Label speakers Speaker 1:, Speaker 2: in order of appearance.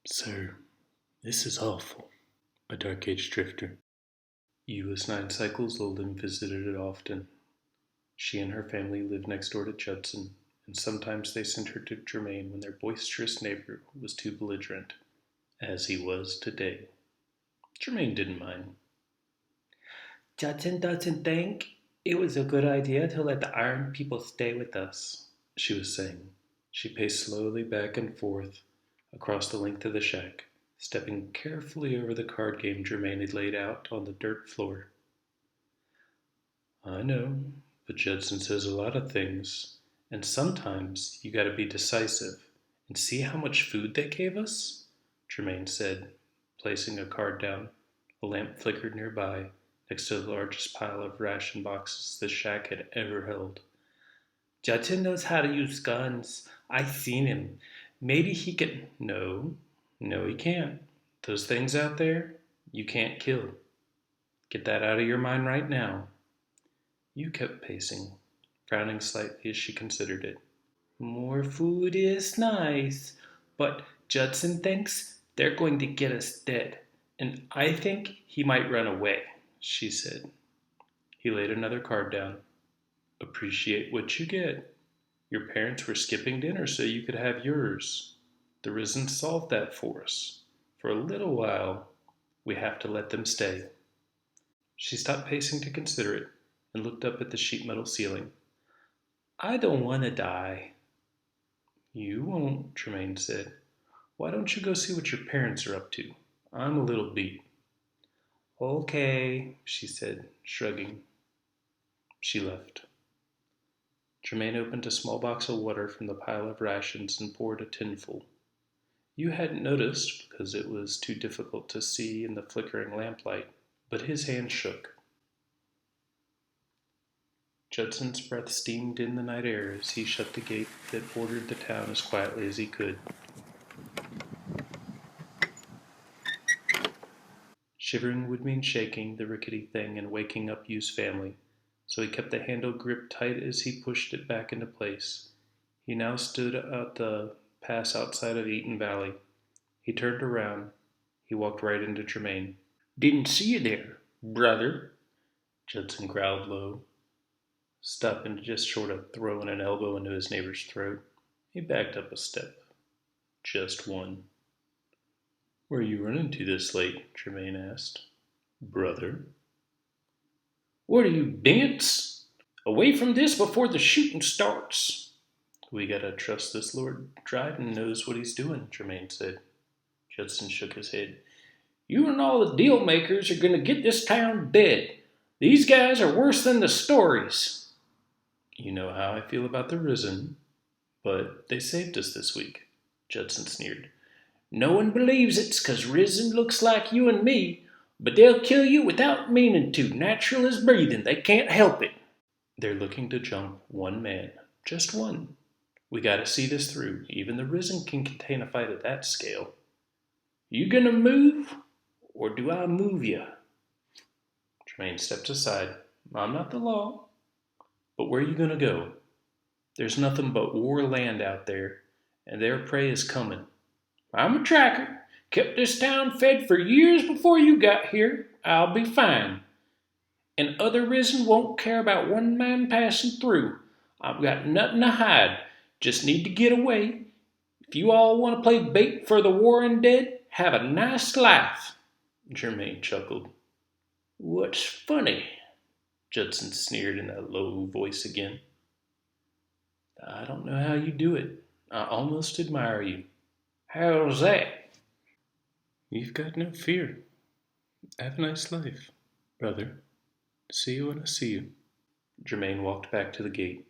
Speaker 1: Sir, this is awful. A Dark Age drifter. Yu was 9 cycles old and visited it often. She and her family lived next door to Judson, and sometimes they sent her to Germain when their boisterous neighbor was too belligerent, as he was today. Germain didn't mind.
Speaker 2: Judson doesn't think it was a good idea to let the Iron people stay with us,
Speaker 1: she was saying. She paced slowly back and forth across the length of the shack, stepping carefully over the card game Germain had laid out on the dirt floor. I know, but Judson says a lot of things, and sometimes you gotta be decisive. And see how much food they gave us? Germain said, placing a card down. A lamp flickered nearby, next to the largest pile of ration boxes the shack had ever held.
Speaker 2: Judson knows how to use guns. I've seen him. Maybe he can.
Speaker 1: No, he can't. Those things out there, you can't kill. Get that out of your mind right now. Yu kept pacing, frowning slightly as she considered it.
Speaker 2: More food is nice, but Judson thinks they're going to get us dead, and I think he might run away,
Speaker 1: she said. He laid another card down. Appreciate what you get. Your parents were skipping dinner so you could have yours. The Risen solved that for us. For a little while, we have to let them stay. She stopped pacing to consider it and looked up at the sheet metal ceiling.
Speaker 2: I don't want to die.
Speaker 1: You won't, Germain said. Why don't you go see what your parents are up to? I'm a little beat.
Speaker 2: Okay,
Speaker 1: she said, shrugging. She left. Germain opened a small box of water from the pile of rations and poured a tinful. Yu hadn't noticed because it was too difficult to see in the flickering lamplight, but his hand shook. Judson's breath steamed in the night air as he shut the gate that bordered the town as quietly as he could. Shivering would mean shaking the rickety thing and waking up Yu's family, so he kept the handle gripped tight as he pushed it back into place. He now stood at the pass outside of Eaton Valley. He turned around. He walked right into Germain.
Speaker 2: Didn't see you there, brother,
Speaker 1: Judson growled low, stopping just short of throwing an elbow into his neighbor's throat. He backed up a step. Just one. Where are you running to this late? Germain asked. Brother.
Speaker 2: What are you, bents? Away from this before the shooting starts.
Speaker 1: We gotta trust this Lord Dryden knows what he's doing, Germain said. Judson shook his head.
Speaker 2: You and all the deal makers are going to get this town dead. These guys are worse than the stories.
Speaker 1: You know how I feel about the Risen, but they saved us this week, Judson sneered.
Speaker 2: No one believes it's 'cause Risen looks like you and me, but they'll kill you without meaning to, natural as breathing. They can't help it.
Speaker 1: They're looking to jump one man, just one. We gotta see this through. Even the Risen can contain a fight at that scale.
Speaker 2: You gonna move, or do I move you?
Speaker 1: Germain stepped aside. I'm not the law. But where are you gonna go? There's nothing but war land out there, and their prey is coming.
Speaker 2: I'm a tracker. Kept this town fed for years before you got here. I'll be fine. And other Risen won't care about one man passing through. I've got nothing to hide. Just need to get away. If you all want to play bait for the warring dead, have a nice life.
Speaker 1: Germain chuckled.
Speaker 2: What's funny?
Speaker 1: Judson sneered in that low voice again. I don't know how you do it. I almost admire you.
Speaker 2: How's that?
Speaker 1: You've got no fear. Have a nice life, brother. See you when I see you. Germain walked back to the gate.